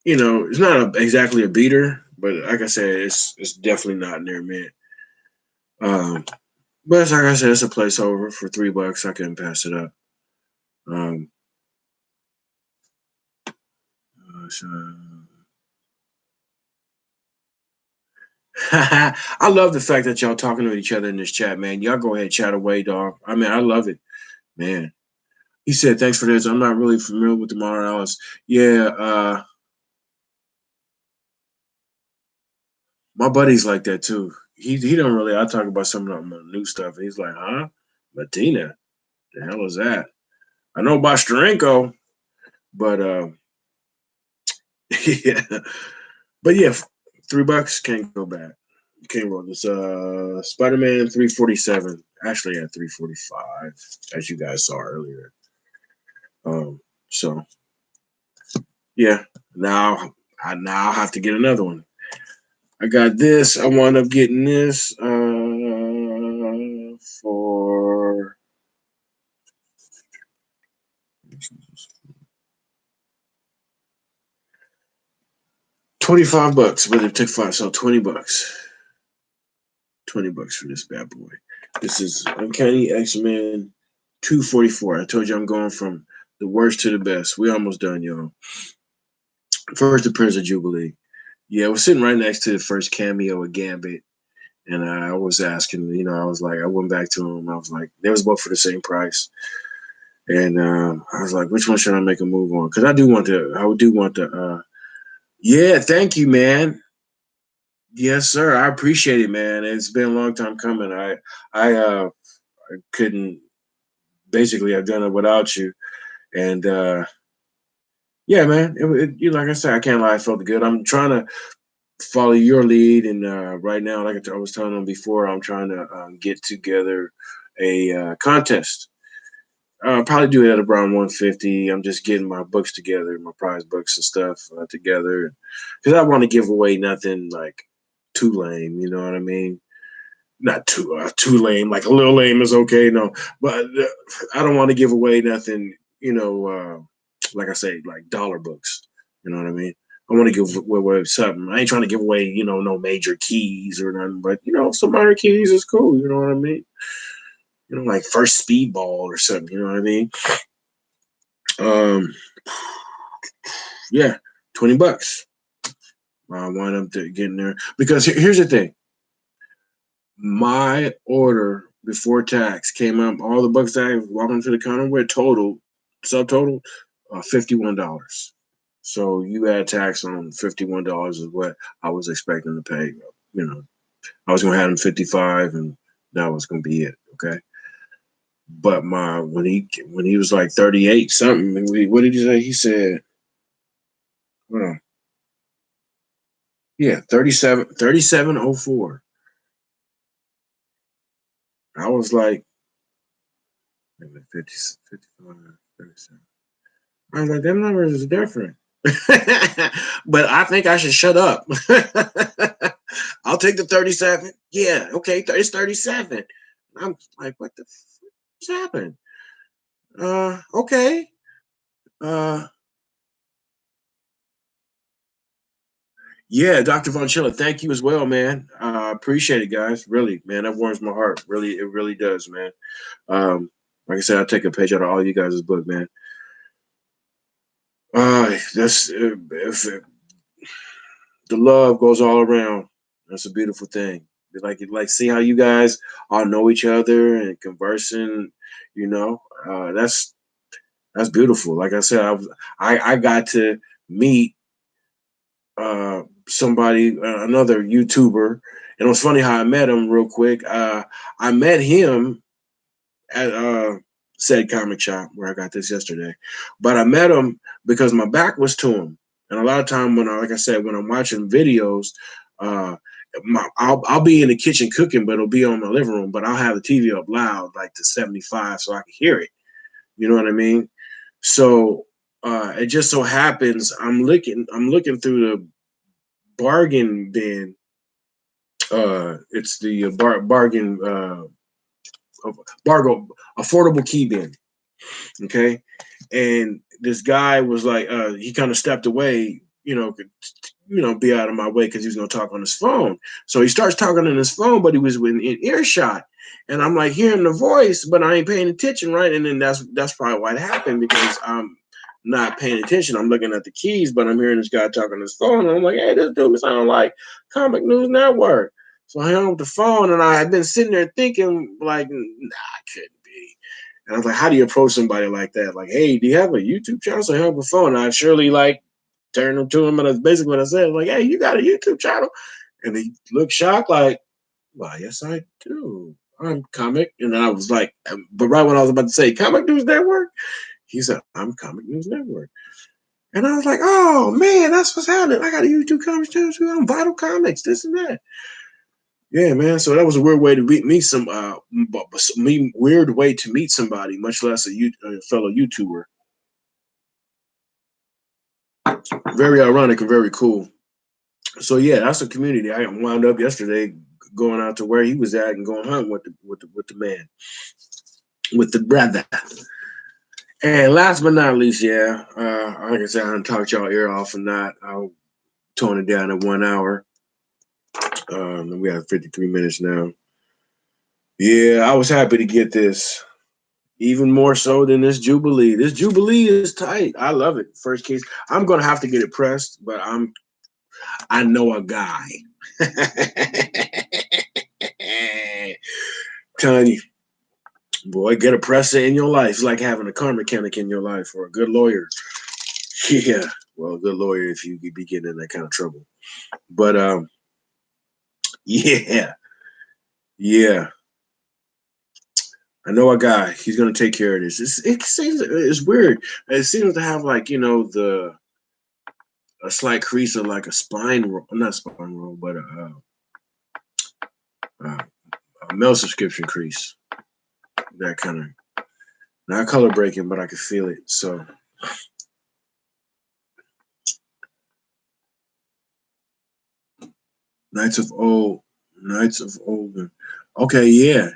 It's not exactly a beater, but like I said, it's definitely not near mint. But it's like I said, it's a placeholder for $3. I couldn't pass it up. I love the fact that y'all talking to each other in this chat, man. Y'all go ahead, chat away, dog. I mean, I love it, man. He said, "Thanks for this. I'm not really familiar with the modern Alice." Yeah, my buddy's like that too. He don't really. I talk about some of the new stuff. He's like, "Huh, Latina? The hell is that?" I know about Sterenko, but yeah, but yeah, $3 can't go bad. You can't roll this. Spider-Man 347, actually at 345, as you guys saw earlier. So yeah, now I have to get another one. I got this. I wound up getting this for $25, but it took $5, so $20. $20 for this bad boy. This is Uncanny X-Men 244. I told you I'm going from the worst to the best. We almost done, y'all. First appearance of Jubilee. Yeah, we're sitting right next to the first cameo of Gambit. And I was asking, I was like, I went back to him. I was like, they was both for the same price. And I was like, which one should I make a move on? Because I do want the, yeah, thank you, man. Yes, sir. I appreciate it, man. It's been a long time coming. I couldn't basically have done it without you. And yeah, man, like I said, I can't lie, I felt good. I'm trying to follow your lead, and right now, like I was telling them before, I'm trying to get together a contest. Probably do it at around 150. I'm just getting my books together, my prize books and stuff together, because I want to give away nothing like too lame. You know what I mean? Not too lame. Like a little lame is okay. No, but I don't want to give away nothing. Like I say, like dollar books. You know what I mean? I want to give away something. I ain't trying to give away, no major keys or nothing, but some minor keys is cool. You know what I mean? Like first speedball or something. You know what I mean? Yeah, $20. I wind up getting there because here's the thing. My order before tax came up. All the bucks that I walked into the counter with subtotal, $51. So you add tax on $51 is what I was expecting to pay. I was gonna have him 55, and that was gonna be it. Okay. But when he was like 38 something, what did he say? He said, hold on. Yeah, 3704. I was like, 50, 55, 37. I was like, them numbers is different. But I think I should shut up. I'll take the 37. Yeah, okay, it's 37. I'm like, what the f happened? Okay. Uh, yeah, Dr. Von Schiller, thank you as well, man. Appreciate it, guys. Really, man, that warms my heart. Really, it really does, man. Like I said, I'll take a page out of all you guys' book, man. That's if the love goes all around. That's a beautiful thing. Like see how you guys all know each other and conversing. That's beautiful. Like I said, I got to meet somebody, another YouTuber, and it was funny how I met him real quick. I met him at said comic shop where I got this yesterday, but I met him because my back was to him, and a lot of time like I said, when I'm watching videos, I'll be in the kitchen cooking, but it'll be on my living room, but I'll have the TV up loud, like to 75, so I can hear it. You know what I mean? So it just so happens I'm looking through the bargain bin. It's the bargain bargain affordable key bin. Okay, and this guy was like, he kind of stepped away, be out of my way because he was going to talk on his phone. So he starts talking on his phone, but he was in earshot, and I'm like hearing the voice, but I ain't paying attention, right? And then that's probably why it happened, because I'm not paying attention. I'm looking at the keys, but I'm hearing this guy talking on his phone, and I'm like, hey, this dude sounds like Comic News Network. So I hung up the phone, and I had been sitting there thinking, like, nah, I couldn't be. And I was like, how do you approach somebody like that? Like, hey, do you have a YouTube channel? So I hung up the phone. And I surely turned him to him, and that's basically what I said. Like, hey, you got a YouTube channel? And he looked shocked, like, well, yes, I do. I'm Comic. And I was like, but right when I was about to say Comic News Network, he said, I'm Comic News Network. And I was like, oh, man, that's what's happening. I got a YouTube comics channel too. I'm Vital Comics, this and that. Yeah, man. So that was a weird way to meet weird way to meet somebody, much less a fellow YouTuber. Very ironic and very cool. So yeah, that's a community. I wound up yesterday going out to where he was at and going hunting with the man, with the brother. And last but not least, yeah, like I said, I done talked y'all ear off and not. I'll tone it down to 1 hour. We have 53 minutes now. Yeah, I was happy to get this. Even more so than this Jubilee. This Jubilee is tight. I love it. First case. I'm gonna have to get it pressed, but I know a guy. Telling you, boy, get a presser in your life. It's like having a car mechanic in your life or a good lawyer. Yeah, well, a good lawyer if you be getting in that kind of trouble. But yeah. I know a guy. He's gonna take care of this. It's weird. It seems to have a slight crease of like a spine roll, not spine roll, but a mail subscription crease. That kind of not color breaking, but I can feel it. So Knights of Old. Okay, yeah.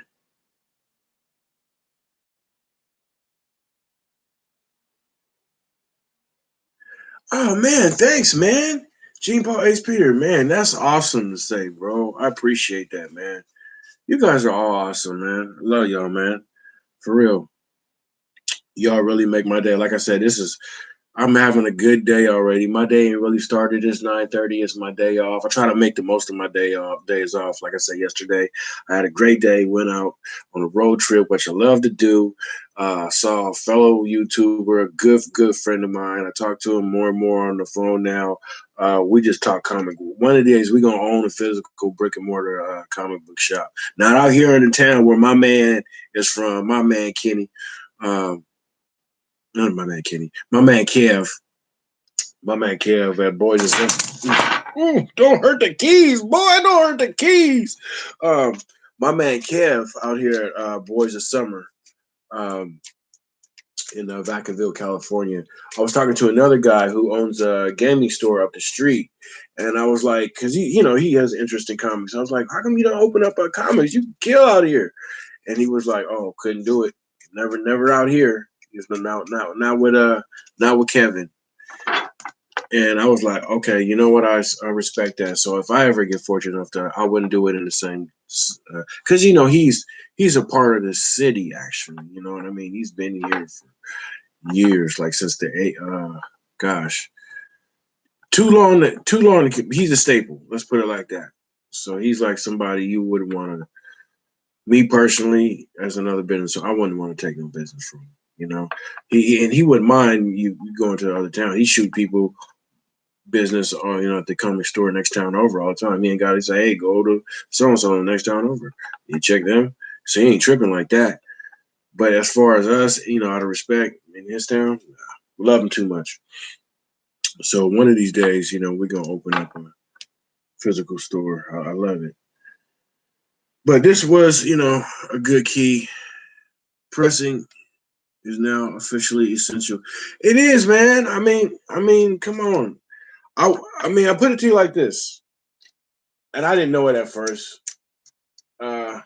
Oh man, thanks, man. Gene Paul Ace Peter, man, that's awesome to say, bro. I appreciate that, man. You guys are all awesome, man. I love y'all, man. For real. Y'all really make my day. Like I said, I'm having a good day already. My day ain't really started. It's 9:30. It's my day off. I try to make the most of my days off. Like I said yesterday, I had a great day. Went out on a road trip, which I love to do. Saw a fellow YouTuber, a good friend of mine. I talk to him more and more on the phone now. We just talk comic. One of the days we're gonna own a physical brick and mortar comic book shop. Not out here in the town where my man is from. My man Kenny. Um, Not my man Kenny. My man Kev. My man Kev at Boys and don't hurt the keys, boy. Don't hurt the keys. Um, my man Kev out here at Boys of Summer um, in Vacaville, California. I was talking to another guy who owns a gaming store up the street. And I was like, because he has interest in comics. I was like, how come you don't open up a comics? You can kill out here. And he was like, oh, couldn't do it. Never out here. He's not with Kevin. And I was like, okay, you know what? I respect that. So if I ever get fortunate enough to, I wouldn't do it in the same, because he's a part of the city actually. You know what I mean? He's been here for years, like since the gosh, too long. Too long. He's a staple. Let's put it like that. So he's like somebody you wouldn't want to. Me personally, as another business, so I wouldn't want to take no business from him. You know, he wouldn't mind you going to the other town. He shoot people business or at the comic store next town over all the time. He ain't got to say, hey, go to so and so the next town over. You check them. So he ain't tripping like that. But as far as us, out of respect in his town, we love him too much. So one of these days, we're gonna open up a physical store. I love it. But this was, a good key. Pressing is now officially essential. It is, man. Come on. I put it to you like this, and I didn't know it at first. I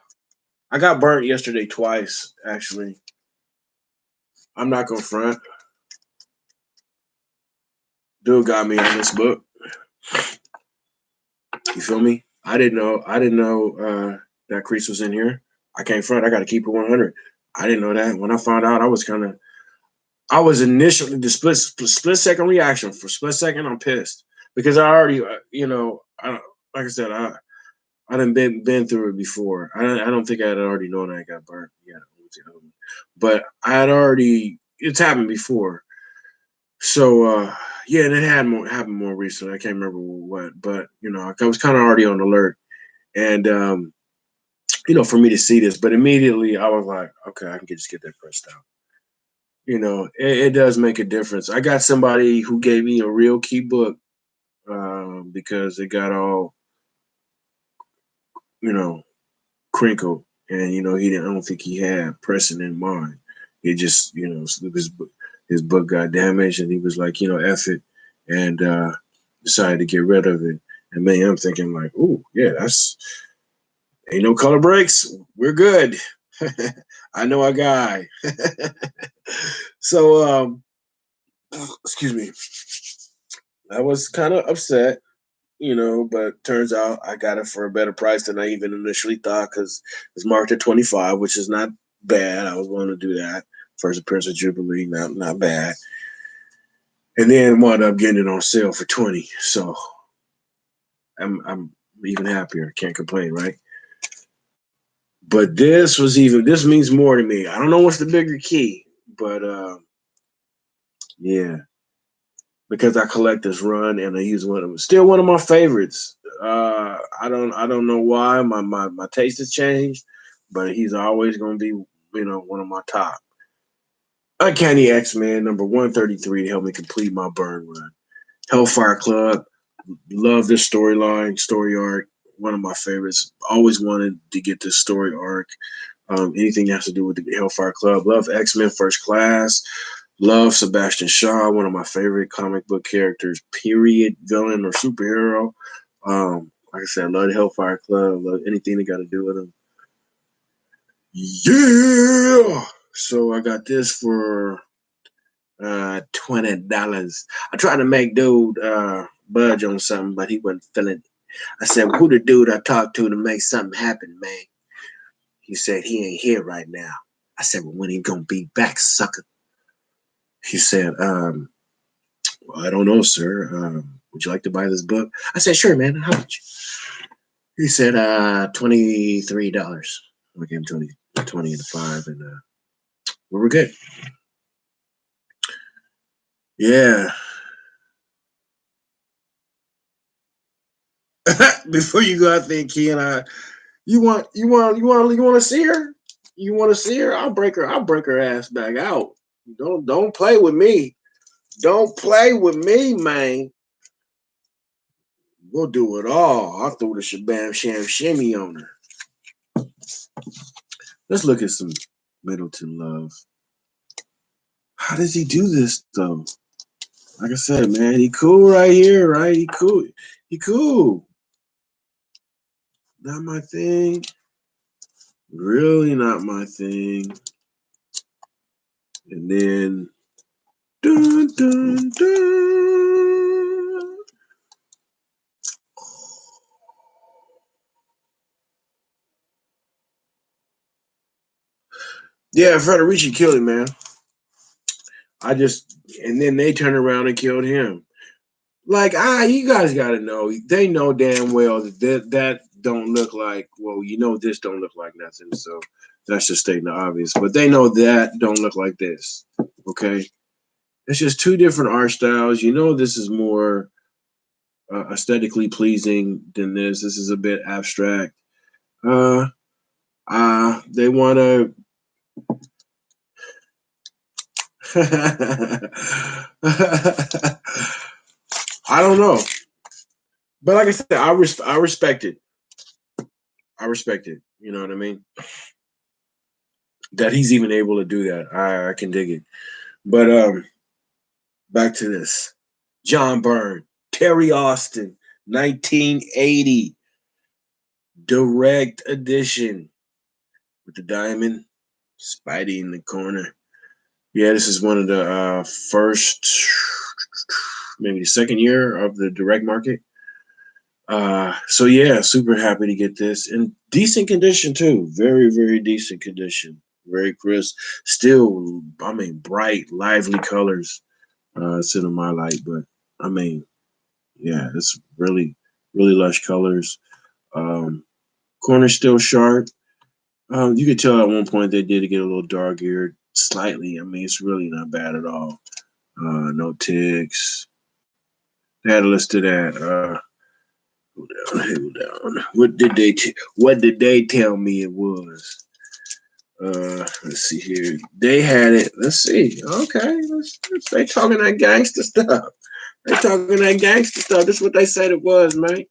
got burnt yesterday twice, actually. I'm not gonna front. Dude got me on this book. You feel me? I didn't know that crease was in here. I can't front. I got to keep it 100. I didn't know that. When I found out, I was initially the split second reaction. For split second, I'm pissed because I already, like I said, I done been through it before. I don't think I had already known I got burnt. Yeah, but I had already. It's happened before. So yeah, and it happened more recently. I can't remember what, but I was kind of already on alert, and for me to see this, but immediately I was like, okay, I can just get that pressed out. It does make a difference. I got somebody who gave me a real key book because it got all crinkled, and he didn't. I don't think he had pressing in mind. It just his book got damaged, and he was like, F it, and decided to get rid of it. And man, I'm thinking like, oh yeah, that's ain't no color breaks. We're good. I know a guy. So excuse me. I was kind of upset, but turns out I got it for a better price than I even initially thought because it's marked at 25, which is not bad. I was willing to do that. First appearance of Jubilee, not bad. And then wound up getting it on sale for 20. So I'm even happier. Can't complain, right? But this means more to me. I don't know what's the bigger key, but yeah, because I collect this run and he's still one of my favorites. I don't know why my taste has changed, but he's always gonna be one of my top. Uncanny X-Men number 133 to help me complete my burn run. Hellfire Club, love this story arc. One of my favorites. Always wanted to get this story arc. Anything that has to do with the Hellfire Club. Love X-Men First Class. Love Sebastian Shaw, one of my favorite comic book characters, period, villain or superhero. Like I said, I love the Hellfire Club. Love anything that got to do with him. Yeah. So I got this for $20. I tried to make dude budge on something, but he wasn't feeling it. I said, who the dude I talked to make something happen, man? He said, he ain't here right now. I said, well, when he gonna be back, sucker? He said, well, I don't know, sir. Would you like to buy this book? I said, sure, man. How much? He said, $23. I gave him 20 and 5, and we were good. Yeah. Before you go out there, Key, and you want to see her? You want to see her? I'll break her ass back out. Don't play with me. Don't play with me, man. We'll do it all. I'll throw the shabam sham shimmy on her. Let's look at some Middleton love. How does he do this though? Like I said, man, he cool right here, right? He cool. He cool. Not my thing. Really not my thing. And then dun dun dun. Yeah, Federici killed him, man. And then they turned around and killed him. Like, you guys got to know. They know damn well that don't look like, well, this don't look like nothing. So that's just stating the obvious. But they know that don't look like this. Okay? It's just two different art styles. This is more aesthetically pleasing than this. This is a bit abstract. They want to. I don't know, but like I said, I respect it. I respect it. You know what I mean? That he's even able to do that, I can dig it. But back to this: John Byrne, Terry Austin, 1980, direct edition with the diamond, Spidey in the corner. Yeah, this is one of the first, maybe the second year of the direct market. So yeah, super happy to get this in decent condition too. Very, very decent condition. Very crisp. Still, bright, lively colors. It's in my light, but yeah, it's really, really lush colors. Corner's still sharp. You could tell at one point they did get a little dark eared slightly. It's really not bad at all. No ticks. They had listed at hold on. What did they tell me it was? Let's see here. They had it. Let's see. Okay, they talking that gangster stuff. They talking that gangster stuff. This is what they said it was, man.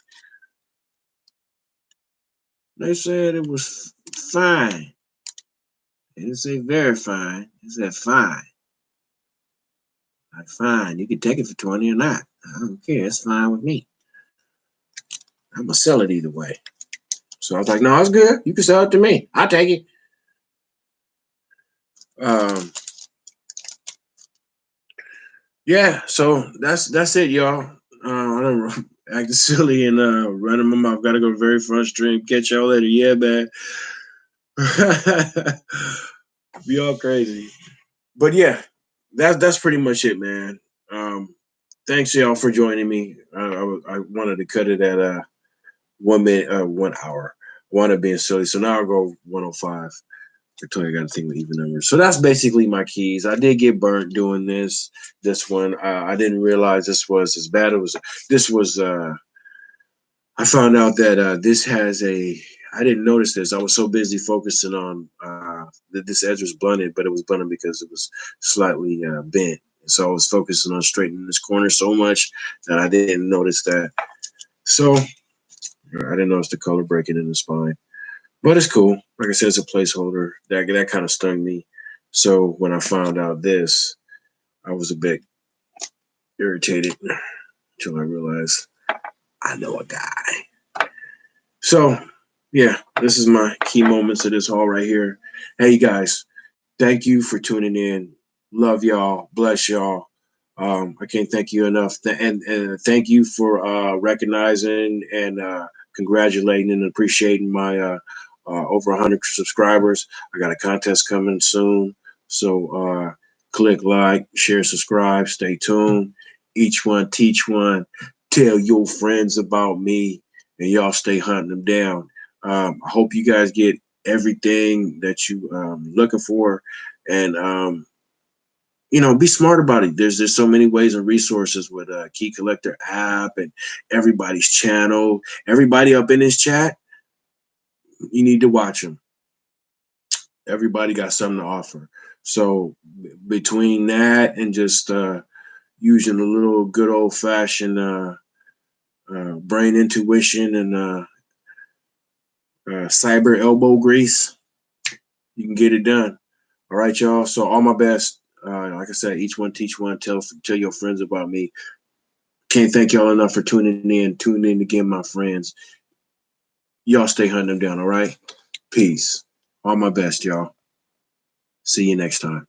They said it was fine. They didn't say very fine. They said fine. Like fine. You can take it for 20 or not. I don't care. It's fine with me. I'm gonna sell it either way. So I was like, no, it's good. You can sell it to me. I'll take it. Yeah, so that's it, y'all. I don't act silly and running my mouth. Gotta go very front stream. Catch y'all later. Yeah, man. Be all crazy. But yeah, that's pretty much it, man. Thanks y'all for joining me. I wanted to cut it at 1 minute, 1 hour. I wanted being silly, so now I'll go 105. I told you I got to think with even numbers. So that's basically my keys. I did get burnt doing this one. I didn't realize this was as bad. This was. I found out that this has a. I didn't notice this. I was so busy focusing on that this edge was blunted, but it was blunted because it was slightly bent. So I was focusing on straightening this corner so much that I didn't notice that. So I didn't notice the color breaking in the spine. But it's cool. Like I said, it's a placeholder. That kind of stung me. So when I found out this, I was a bit irritated until I realized I know a guy. So, yeah, this is my key moments of this haul right here. Hey, guys, thank you for tuning in. Love y'all. Bless y'all. I can't thank you enough. And thank you for recognizing and congratulating and appreciating my over 100 subscribers. I got a contest coming soon. So click like, share, subscribe, stay tuned. Each one, teach one. Tell your friends about me, and y'all stay hunting them down. I hope you guys get everything that you looking for, and be smart about it. There's so many ways and resources with a Key Collector app and everybody's channel. Everybody up in this chat, you need to watch them. Everybody got something to offer. So between that and just using a little good old fashioned brain intuition and cyber elbow grease, you can get it done. All right, y'all. So all my best. Like I said, each one teach one. Tell your friends about me. Can't thank y'all enough for tuning in. Tune in again, my friends. Y'all stay hunting them down, all right? Peace. All my best, y'all. See you next time.